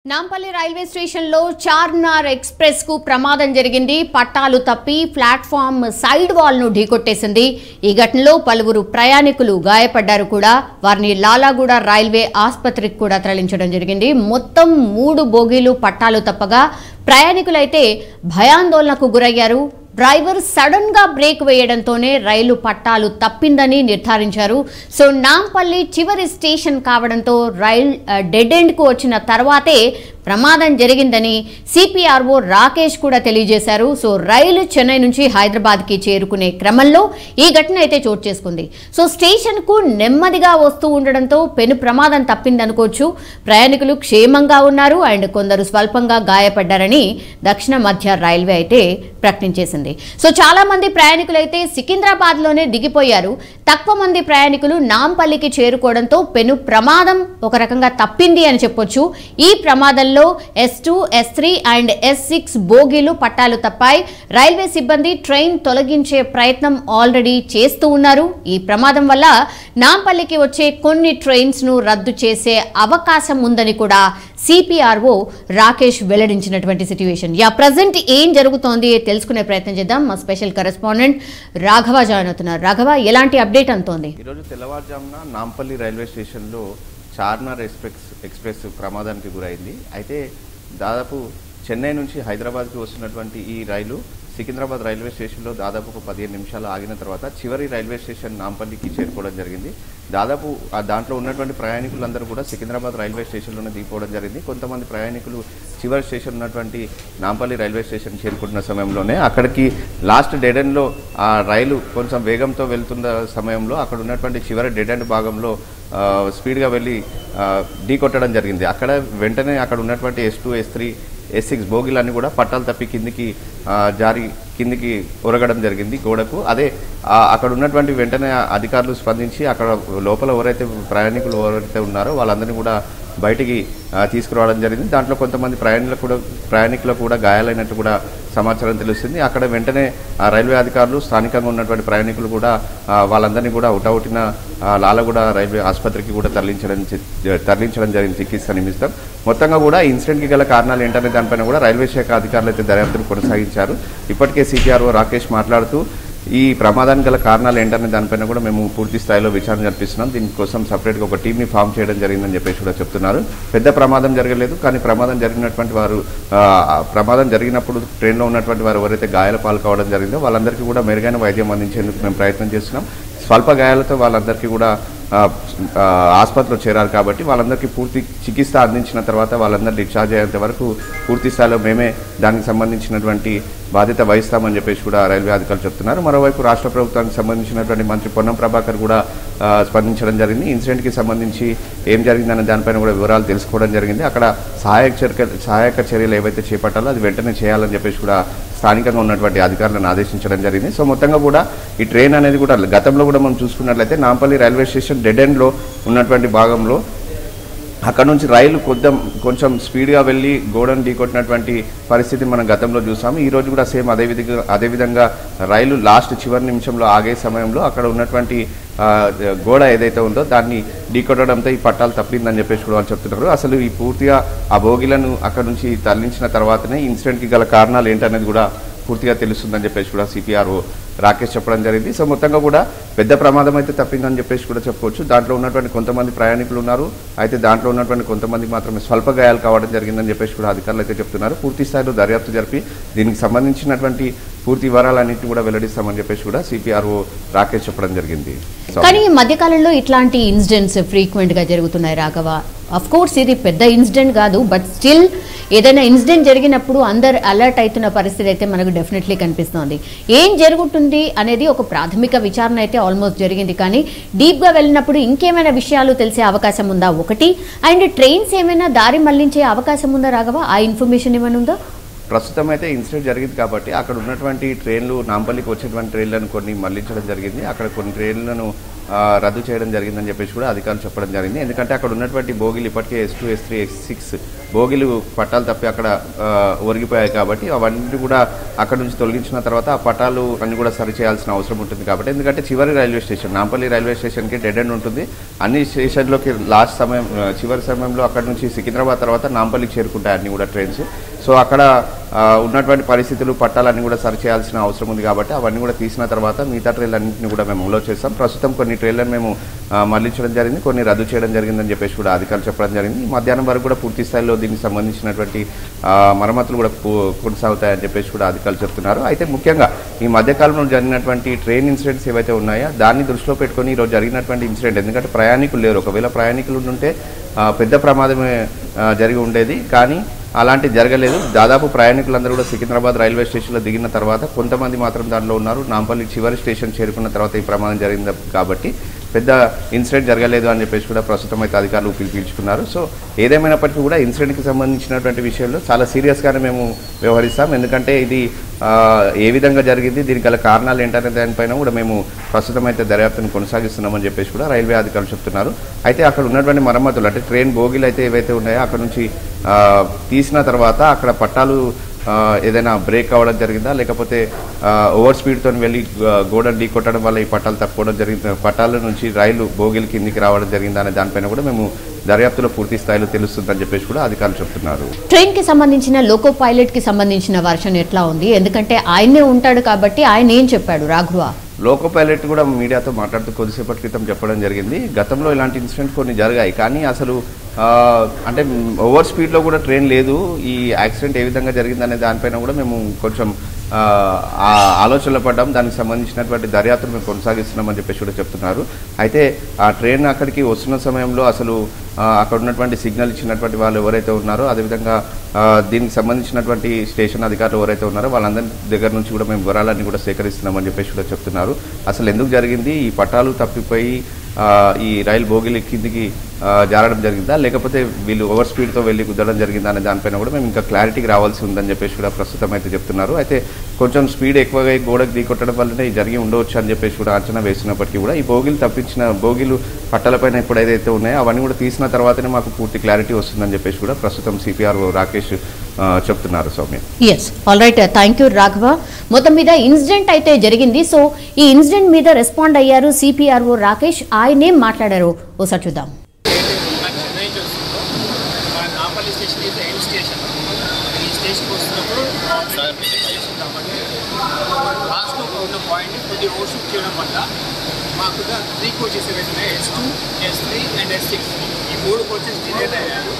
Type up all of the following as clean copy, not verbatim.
Nampally railway స్టేషన్లో Charminar express కు ప్రమాదం జరిగింది. పట్టాలు తప్పి ప్లాట్ఫామ్ సైడ్ వాల్ ను ఢీకొట్టేసింది. ఈ ఘటనలో పలువురు ప్రయాణికులు గాయపడ్డారు కూడా. వారిని లాలాగూడ రైల్వే ఆసుపత్రికి కూడా తరలించడం జరిగింది. మొత్తం 3 బోగీలు పట్టాలు తప్పగా ప్రయాణికులైతే భయాందోళనకు గురయ్యారు. డ్రైవర్ సడన్ గా బ్రేక్ వేయడంతోనే రైలు పట్టాలు తప్పిందని నిర్ధారించారు. సో నాంపల్లి చివరి స్టేషన్ కావడంతో రైల్ డెడ్ ఎండ్ కు వచ్చిన తర్వాతే ప్రమాదం జరిగిందని సిపిఆర్ఓ రాకేష్ కూడా తెలియజేశారు. సో రైలు చెన్నై నుంచి హైదరాబాద్ కి చేరుకునే క్రమంలో ఈ ఘటన అయితే చోటు చేసుకుంది. సో స్టేషన్ కు నెమ్మదిగా వస్తూ ఉండడంతో పెను ప్రమాదం తప్పిందనుకోవచ్చు. ప్రయాణికులు క్షేమంగా ఉన్నారు అండ్ కొందరు స్వల్పంగా గాయపడ్డారని దక్షిణ మధ్య రైల్వే అయితే ప్రకటించేసింది. సో చాలా మంది ప్రయాణికులు అయితే సికింద్రాబాద్ లోనే దిగిపోయారు. తక్కువ మంది ప్రయాణికులు నాంపల్లికి చేరుకోవడంతో పెను ప్రమాదం ఒక రకంగా తప్పింది అని చెప్పొచ్చు. ఈ ప్రమాదంలో S2, S3 అండ్ S6 బోగీలు పట్టాలు తప్పాయి. రైల్వే సిబ్బంది ట్రైన్ తొలగించే ప్రయత్నం ఆల్రెడీ చేస్తూ ఉన్నారు. ఈ ప్రమాదం వల్ల నాంపల్లికి వచ్చే కొన్ని ట్రైన్స్ ను రద్దు చేసే అవకాశం ఉందని కూడా సిపిఆర్ఓ రాకేష్ వెల్లడించినటువంటి సిట్యుయేషన్. ప్రజెంట్ ఏం జరుగుతోంది తెలుసుకునే ప్రయత్నం చేద్దాం. మా స్పెషల్ కరెస్పాండెంట్ రాఘవ జాయిన్ అవుతున్నారు. రాఘవ, ఎలాంటి అప్డేట్ అంతోంది? ఈరోజు తెల్లవారుజామున నాంపల్లి రైల్వే స్టేషన్లో చార్మినార్ ఎక్స్ప్రెస్ ప్రమాదానికి గురైంది. అయితే దాదాపు చెన్నై నుంచి హైదరాబాద్కి వస్తున్నటువంటి ఈ రైలు సికింద్రాబాద్ రైల్వే స్టేషన్లో దాదాపు ఒక 15 నిమిషాలు ఆగిన తర్వాత చివరి రైల్వే స్టేషన్ నాంపల్లికి చేరుకోవడం జరిగింది. దాదాపు దాంట్లో ఉన్నటువంటి ప్రయాణికులందరూ కూడా సికింద్రాబాద్ రైల్వే స్టేషన్లోనే దిగిపోవడం జరిగింది. కొంతమంది ప్రయాణికులు చివరి స్టేషన్ ఉన్నటువంటి నాంపల్లి రైల్వే స్టేషన్ చేరుకుంటున్న సమయంలోనే అక్కడికి లాస్ట్ డెడ్ ఎండ్లో ఆ రైలు కొంచెం వేగంతో వెళ్తున్న సమయంలో అక్కడ ఉన్నటువంటి చివరి డెడ్ ఎండ్ భాగంలో స్పీడ్గా వెళ్ళి ఢీకొట్టడం జరిగింది. అక్కడ వెంటనే అక్కడ ఉన్నటువంటి S2, S3, S6 బోగీలన్నీ కూడా పట్టాలు తప్పి కిందికి ఒరగడం జరిగింది గోడకు. అదే అక్కడ ఉన్నటువంటి వెంటనే అధికారులు స్పందించి అక్కడ లోపల ప్రయాణికులు ఎవరైతే ఉన్నారో వాళ్ళందరినీ కూడా బయటికి తీసుకురావడం జరిగింది. దాంట్లో కొంతమంది ప్రయాణికులకు కూడా గాయాలైనట్టు కూడా సమాచారం తెలుస్తుంది. అక్కడ వెంటనే రైల్వే అధికారులు స్థానికంగా ఉన్నటువంటి ప్రయాణికులు కూడా వాళ్ళందరినీ కూడా ఉటౌటిన లాలాగూడ రైల్వే ఆసుపత్రికి కూడా తరలించడం జరిగింది చికిత్స నిమిత్తం. మొత్తంగా కూడా ఇన్సిడెంట్కి గల కారణాలు ఏంటనే దానిపైన కూడా రైల్వే శాఖ అధికారులు అయితే దర్యాప్తును కొనసాగించారు. ఇప్పటికే సిపిఆర్ఓ రాకేష్ మాట్లాడుతూ ఈ ప్రమాదానికి గల కారణాలు ఏంటనే దానిపైన కూడా మేము పూర్తి స్థాయిలో విచారణ జరిపిస్తున్నాం. దీనికోసం సపరేట్గా ఒక టీంని ఫామ్ చేయడం జరిగిందని చెప్పేసి కూడా చెప్తున్నారు. పెద్ద ప్రమాదం జరగలేదు, కానీ ప్రమాదం జరిగినప్పుడు ట్రైన్లో ఉన్నటువంటి వారు ఎవరైతే గాయాల పాలు కావడం జరిగిందో వాళ్ళందరికీ కూడా మెరుగైన వైద్యం అందించేందుకు మేము ప్రయత్నం చేస్తున్నాం. స్వల్ప గాయాలతో వాళ్ళందరికీ కూడా ఆసుపత్రిలో చేరారు కాబట్టి వాళ్ళందరికీ పూర్తి చికిత్స అందించిన తర్వాత వాళ్ళందరూ డిశ్చార్జ్ అయ్యేంత వరకు పూర్తి స్థాయిలో మేమే దానికి సంబంధించినటువంటి బాధ్యత వహిస్తామని చెప్పేసి కూడా రైల్వే అధికారులు చెప్తున్నారు. మరోవైపు రాష్ట్ర ప్రభుత్వానికి సంబంధించినటువంటి మంత్రి పొన్నం ప్రభాకర్ కూడా స్పందించడం జరిగింది. ఇన్సిడెంట్కి సంబంధించి ఏం జరిగిందనే దానిపైన కూడా వివరాలు తెలుసుకోవడం జరిగింది. అక్కడ సహాయక చర్యలు ఏవైతే చేపట్టాలో అది వెంటనే చేయాలని చెప్పేసి కూడా స్థానికంగా ఉన్నటువంటి అధికారులను ఆదేశించడం జరిగింది. సో మొత్తంగా కూడా ఈ ట్రైన్ అనేది కూడా గతంలో కూడా మనం చూసుకున్నట్లయితే నాంపల్లి రైల్వే స్టేషన్ డెడ్ ఎండ్లో ఉన్నటువంటి భాగంలో అక్కడ నుంచి రైలు కొంచెం స్పీడ్గా వెళ్ళి గోడను ఢీకొట్టినటువంటి పరిస్థితి మనం గతంలో చూసాము. ఈరోజు కూడా సేమ్ అదేవిధంగా రైలు లాస్ట్ చివరి నిమిషంలో ఆగే సమయంలో అక్కడ ఉన్నటువంటి గోడ ఏదైతే ఉందో దాన్ని ఢీకొట్టడంతో ఈ పట్టాలు తప్పిందని చెప్పేసి కూడా వాళ్ళు చెప్తున్నారు. అసలు ఈ పూర్తిగా ఆ బోగీలను అక్కడ నుంచి తరలించిన తర్వాతనే ఇన్సిడెంట్కి గల కారణాలు ఏంటనేది కూడా పూర్తిగా తెలుస్తుందని చెప్పేసి కూడా సిపిఆర్ఓ రాకేష్ చెప్పడం జరిగింది. సో మొత్తంగా కూడా పెద్ద ప్రమాదం అయితే తప్పిందని చెప్పేసి కూడా చెప్పుకోవచ్చు. దాంట్లో ఉన్నటువంటి కొంతమంది ప్రయాణికులు ఉన్నారు. అయితే దాంట్లో ఉన్నటువంటి కొంతమందికి మాత్రమే స్వల్ప గాయాలు కావడం జరిగిందని చెప్పేసి కూడా అధికారులు అయితే చెప్తున్నారు. పూర్తి స్థాయిలో దర్యాప్తు జరిపి దీనికి సంబంధించినటువంటి పూర్తి వివరాలన్నింటినీ కూడా వెల్లడిస్తామని చెప్పేసి కూడా సిపిఆర్ఓ రాకేష్ చెప్పడం జరిగింది. కానీ ఈ మధ్యకాలంలో ఇట్లాంటి ఇన్సిడెంట్స్ ఫ్రీక్వెంట్ గా జరుగుతున్నాయి రాఘవ. అఫ్ కోర్స్ ఇది పెద్ద ఇన్సిడెంట్ కాదు, బట్ స్టిల్ ఏదైనా ఇన్సిడెంట్ జరిగినప్పుడు అందరు అలర్ట్ అవుతున్న పరిస్థితి అయితే మనకు డెఫినెట్లీ కనిపిస్తోంది. ఏం జరుగుతుంది అనేది ఒక ప్రాథమిక విచారణ అయితే ఆల్మోస్ట్ జరిగింది, కానీ డీప్ గా వెళ్ళినప్పుడు ఇంకేమైనా విషయాలు తెలిసే అవకాశం ఉందా ఒకటి, అండ్ ట్రైన్స్ ఏమైనా దారి మళ్లించే అవకాశం ఉందా రాఘవ? ఆ ఇన్ఫర్మేషన్ ఏమైనా ఉందా? ప్రస్తుతం అయితే ఇన్సిడెంట్ జరిగింది కాబట్టి అక్కడ ఉన్నటువంటి ట్రైన్లు నాంపల్లికి వచ్చేటువంటి ట్రైన్లను కొన్ని మళ్లించడం జరిగింది. అక్కడ కొన్ని ట్రైన్లను రద్దు చేయడం జరిగిందని చెప్పేసి కూడా అధికారులు చెప్పడం జరిగింది. ఎందుకంటే అక్కడ ఉన్నటువంటి బోగిలు ఇప్పటికే S2, S3, S6 బోగిలు పట్టాలు తప్పి అక్కడ ఒరిగిపోయాయి కాబట్టి అవన్నీ కూడా అక్కడ నుంచి తొలగించిన తర్వాత ఆ పట్టాలు అన్ని కూడా సరి చేయాల్సిన అవసరం ఉంటుంది కాబట్టి, ఎందుకంటే చివరి రైల్వే స్టేషన్ నాంపల్లి రైల్వే స్టేషన్కి డెడ్ ఎండ్ ఉంటుంది. అన్ని స్టేషన్లోకి చివరి సమయంలో అక్కడ నుంచి సికింద్రాబాద్ తర్వాత నాంపల్లికి చేరుకుంటాయి అన్ని కూడా ట్రైన్స్. సో అక్కడ ఉన్నటువంటి పరిస్థితులు పట్టాలన్నీ కూడా సరి చేయాల్సిన అవసరం ఉంది కాబట్టి అవన్నీ కూడా తీసిన తర్వాత మిగతా ట్రైన్లన్నింటినీ కూడా మేము అమలు చేస్తాం. ప్రస్తుతం కొన్ని ట్రైన్లను మేము మళ్లించడం జరిగింది, కొన్ని రద్దు చేయడం జరిగిందని చెప్పేసి కూడా అధికారులు చెప్పడం జరిగింది. మధ్యాహ్నం వరకు కూడా పూర్తి స్థాయిలో దీనికి సంబంధించినటువంటి మరమ్మతులు కూడా కొనసాగుతాయని చెప్పేసి కూడా అధికారులు చెప్తున్నారు. అయితే ముఖ్యంగా ఈ మధ్యకాలంలో జరిగినటువంటి ట్రైన్ ఇన్సిడెంట్స్ ఏవైతే ఉన్నాయో దాన్ని దృష్టిలో పెట్టుకొని ఈరోజు జరిగినటువంటి ఇన్సిడెంట్, ఎందుకంటే ప్రయాణికులు లేరు, ఒకవేళ ప్రయాణికులు ఉంటే పెద్ద ప్రమాదమే జరిగి ఉండేది, కానీ అలాంటి జరగలేదు. దాదాపు ప్రయాణికులందరూ కూడా సికింద్రాబాద్ రైల్వే స్టేషన్లో దిగిన తర్వాత కొంతమంది మాత్రం దాంట్లో ఉన్నారు. నాంపల్లి చివరి స్టేషన్ చేరుకున్న తర్వాత ఈ ప్రమాదం జరిగింది కాబట్టి పెద్ద ఇన్సిడెంట్ జరగలేదు అని చెప్పేసి కూడా ప్రస్తుతం అయితే అధికారులు పిలిపించుకున్నారు. సో ఏదేమైనప్పటికీ కూడా ఇన్సిడెంట్కి సంబంధించినటువంటి విషయంలో చాలా సీరియస్గానే మేము వ్యవహరిస్తాం. ఎందుకంటే ఇది ఏ విధంగా జరిగింది, దీనికి గల కారణాలు ఏంటనే దానిపైన కూడా మేము ప్రస్తుతం అయితే దర్యాప్తును కొనసాగిస్తున్నామని చెప్పేసి కూడా రైల్వే అధికారులు చెప్తున్నారు. అయితే అక్కడ ఉన్నటువంటి మరమ్మతులు అంటే ట్రైన్ బోగీలు అయితే ఏవైతే ఉన్నాయో అక్కడ నుంచి తీసిన తర్వాత అక్కడ పట్టాలు ఏదైనా బ్రేక్ అవ్వడం జరిగిందా, లేకపోతే ఓవర్ స్పీడ్తో వెళ్ళి గోడను ఢీ కొట్టడం వల్ల ఈ పట్టాలు తప్పుకోవడం జరిగింది, పట్టాల నుంచి రైలు బోగిల కిందికి రావడం జరిగిందా అనే దానిపైన కూడా మేము దర్యాప్తులో పూర్తి స్థాయిలో తెలుస్తుందని చెప్పేసి కూడా అధికారులు చెప్తున్నారు. ట్రైన్ కి సంబంధించిన లోకో పైలట్ కి సంబంధించిన వర్షన్ ఎట్లా ఉంది? ఎందుకంటే ఆయనే ఉంటాడు కాబట్టి ఆయన ఏం చెప్పాడు రాఘవ? లోకో పైలట్ కూడా మీడియాతో మాట్లాడుతూ కొద్దిసేపటి క్రితం చెప్పడం జరిగింది, గతంలో ఇలాంటి ఇన్సిడెంట్స్ కొన్ని జరిగాయి, కానీ అసలు అంటే ఓవర్ స్పీడ్లో కూడా ట్రైన్ లేదు, ఈ యాక్సిడెంట్ ఏ విధంగా జరిగిందనే దానిపైన కూడా మేము కొంచెం ఆలోచనలో పడ్డాం. దానికి సంబంధించినటువంటి దర్యాప్తును మేము కొనసాగిస్తున్నామని చెప్పేసి కూడా చెప్తున్నారు. అయితే ఆ ట్రైన్ అక్కడికి వస్తున్న సమయంలో అసలు అక్కడ ఉన్నటువంటి సిగ్నల్ ఇచ్చినటువంటి వాళ్ళు ఎవరైతే ఉన్నారో, అదేవిధంగా దీనికి సంబంధించినటువంటి స్టేషన్ అధికారులు ఎవరైతే ఉన్నారో వాళ్ళందరి దగ్గర నుంచి కూడా మేము వివరాలన్నీ కూడా సేకరిస్తున్నామని చెప్పేసి కూడా చెప్తున్నారు. అసలు ఎందుకు జరిగింది, ఈ పట్టాలు తప్పిపోయి ఈ రైలు బోగిల కిందికి జారడం జరిగిందా, లేకపోతే వీళ్ళు ఓవర్ స్పీడ్తో వెళ్ళి కుదరడం జరిగిందా అనే దానిపైన కూడా మేము ఇంకా క్లారిటీకి రావాల్సి ఉందని చెప్పేసి కూడా ప్రస్తుతం అయితే చెప్తున్నారు. అయితే కొంచెం స్పీడ్ ఎక్కువగా గోడకు ఢీకొట్టడం వల్లనే జరిగి ఉండవచ్చు అని చెప్పేసి కూడా అంచనా వేసినప్పటికీ కూడా ఈ బోగిలు పట్టాలపైన ఇప్పుడు ఏదైతే ఉన్నాయో అవన్నీ కూడా తీసిన తర్వాతనే మాకు పూర్తి క్లారిటీ వస్తుందని చెప్పేసి కూడా ప్రస్తుతం సిపిఆర్ఓ రాకేష్ చెప్తున్నారు. Soumya. Yes, all right, thank you Raghava. మొత్తం మీద ఇన్సిడెంట్ అయితే జరిగింది. సో ఈ ఇన్సిడెంట్ మీద రెస్పాండ్ అయ్యారు సిపిఆర్ఓ రాకేష్. ఆయనేం మాట్లాడారు ఒకసారి చూద్దాం. నాంపల్లి స్టేషన్ అయితే ఎండ్ స్టేషన్. ఈ స్టేషన్కి వస్తున్నప్పుడు స్టేషన్ కాబట్టి లాస్ట్లో ఉన్న పాయింట్ని కొద్దిగా ఓవర్షూట్ చేయడం వల్ల మాకు 3 కోచెస్ ఏవైతే S2, S3 అండ్ S6 ఈ 3 కోచెస్ డిలే అయ్యారు.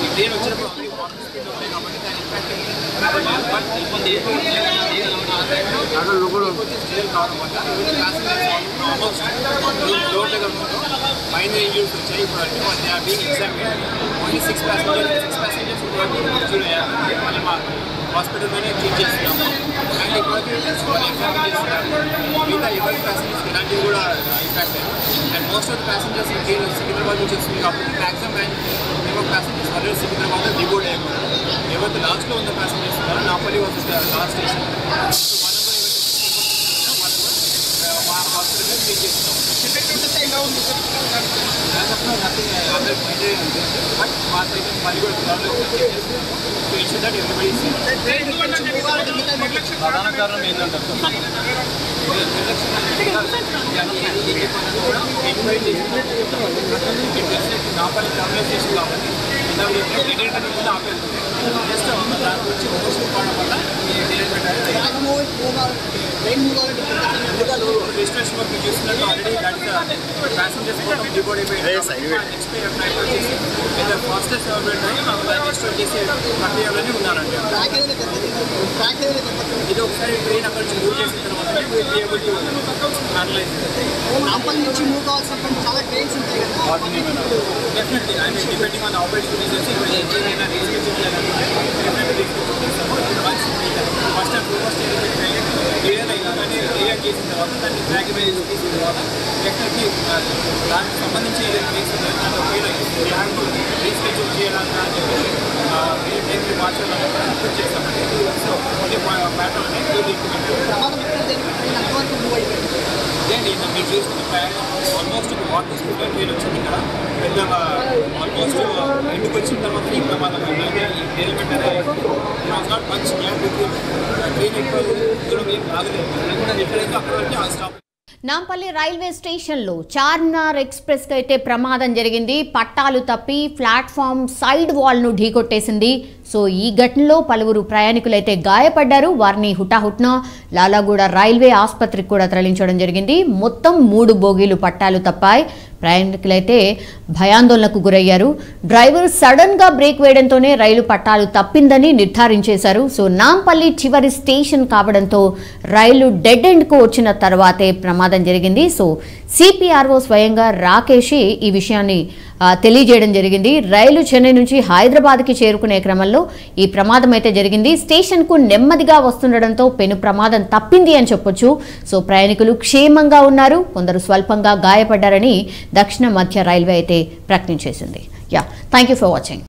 ఈ ట్రైన్ వచ్చినప్పుడు అవి వాటర్ స్పీడ్ ఉంటాయి కాబట్టి దాని ఇంపాక్ట్ బట్ ఇబ్బంది కోచెస్ డిలే కావడం వల్ల ప్యాసింజర్స్ ఆల్మోస్ట్ లోడ్ దగ్గర మైనర్ ఇంజూరీస్ వచ్చాయి. ఇప్పుడు అంటే they are being examined. Only 6 passengers injury అయ్యారు. మళ్ళీ మా హాస్పిటల్లోనే ట్రీట్ చేస్తున్నాము. అండ్ ఇప్పటికీ ఎగ్జామిన్ చేస్తున్నారు. మిగతా ఎవరి ప్యాసింజర్స్ ఇలాంటివి కూడా ఇంపాక్ట్ అయ్యారు. And most of the passengers ఈ ట్రైన్ సికింద్రాబాద్ నుంచి వస్తుంది కాబట్టి మ్యాక్సిమం ప్యాసింజర్స్ ఆల్రెడీ సికింద్రాబాద్లో డిబోర్డ్ అయిపోయారు. ఎవరైతే లాస్ట్లో ఉన్న ప్యాసింజర్స్ ఉన్నారో నాంపల్లి వాజ్ లాస్ట్ స్టేషన్. మా హాస్పిటల్లో ట్రీట్ చేస్తున్నాం. బట్ మా సైడ్ మళ్ళీ కూడా ప్రధాన కారణం ఏంటంటే నాంపల్లి రైల్వే స్టేషన్ కాబట్టి జస్ట్ దాని గురించి ఓవర్షూట్ కావడం వల్ల రిజిస్ట్రేషన్ వర్క్ చూస్తున్నట్టు ఆల్రెడీ దాంట్లో ప్యాసింజర్స్ మొత్తం డిబోర్డ్ అయిపోయింది. నెక్స్ట్ ఫ్లైట్ వచ్చేసి లేదా ఫాస్టెస్ట్ రిజిస్టర్ చేసే ప్రక్రియలోనే ఉన్నారండి. ఇది ఒకసారి ట్రైన్ అక్కడ నుంచి మూవ్ చేసిన తర్వాత నాంపల్లి నుంచి మూవ్ కావాల్సినప్పుడు చాలా ట్రైన్స్ ఉంటాయి కదా. Definitely I mean depending on operation reasons ఇప్పుడు ఏదైనా రీస్కెడ్యూల్ చేయాలంటే డెఫినెట్లీ రీస్కెడ్యూల్ చేస్తాము. ఫస్ట్ అండ్ ఫస్ట్ ఏదైనా కానీ రియాక్ట్ చేసిన తర్వాత దాన్ని ట్రాకింగ్ చేసిన తర్వాత డెఫినెట్లీ దానికి సంబంధించి ఏదైనా కేసు దాంట్లో ఒకవేళ రీస్కెడ్యూల్ చేయాలన్నా అని చెప్పి మార్చాలని ఇంప్రూవ్ చేస్తామండి. సో కొన్ని ప్యాటర్న్ ప్రమాదం ఎక్కడ జరిగింది అంతవరకు మూవ్ అయిపోయింది. ఇదేంటి మీరు చూసుకున్న ప్రయాణం ఆల్మోస్ట్ వాటర్ స్కూటర్ ట్రైన్ వచ్చింది ఇక్కడ పెద్దగా ఆల్మోస్ట్ ఇంటికి వచ్చిన తర్వాత ఈ ప్రమాదం ఎలిమెంట్ అనేది నాట్ మచ్ గ్యాప్ ట్రైన్ ఎక్కువ దూరం ఏం రాగలేదు. ఎక్కడైతే అక్కడ వరకు ఆ స్టాప్. నాంపల్లి రైల్వే స్టేషన్లో చార్మినార్ ఎక్స్ప్రెస్కి అయితే ప్రమాదం జరిగింది. పట్టాలు తప్పి ప్లాట్ఫామ్ సైడ్ వాల్ను ఢీకొట్టేసింది. సో ఈ ఘటనలో పలువురు ప్రయాణికులైతే గాయపడ్డారు. వారిని హుటాహుట్న లాలాగూడ రైల్వే ఆసుపత్రికి కూడా తరలించడం జరిగింది. మొత్తం 3 బోగీలు పట్టాలు తప్పాయి. ప్రయాణికులైతే భయాందోళనకు గురయ్యారు. డ్రైవర్ సడన్గా బ్రేక్ వేయడంతోనే రైలు పట్టాలు తప్పిందని నిర్ధారించేశారు. సో నాంపల్లి చివరి స్టేషన్ కావడంతో రైలు డెడ్ ఎండ్కు వచ్చిన తర్వాతే ప్రమాదం జరిగింది. సో సిపిఆర్ఓ స్వయంగా రాకేష్ ఈ విషయాన్ని తెలియజేయడం జరిగింది. రైలు చెన్నై నుంచి హైదరాబాద్కి చేరుకునే క్రమంలో ఈ ప్రమాదం అయితే జరిగింది. స్టేషన్కు నెమ్మదిగా వస్తుండడంతో పెను ప్రమాదం తప్పింది అని చెప్పొచ్చు. సో ప్రయాణికులు క్షేమంగా ఉన్నారు, కొందరు స్వల్పంగా గాయపడ్డారని దక్షిణ మధ్య రైల్వే అయితే ప్రకటించేసింది. Thank you for watching.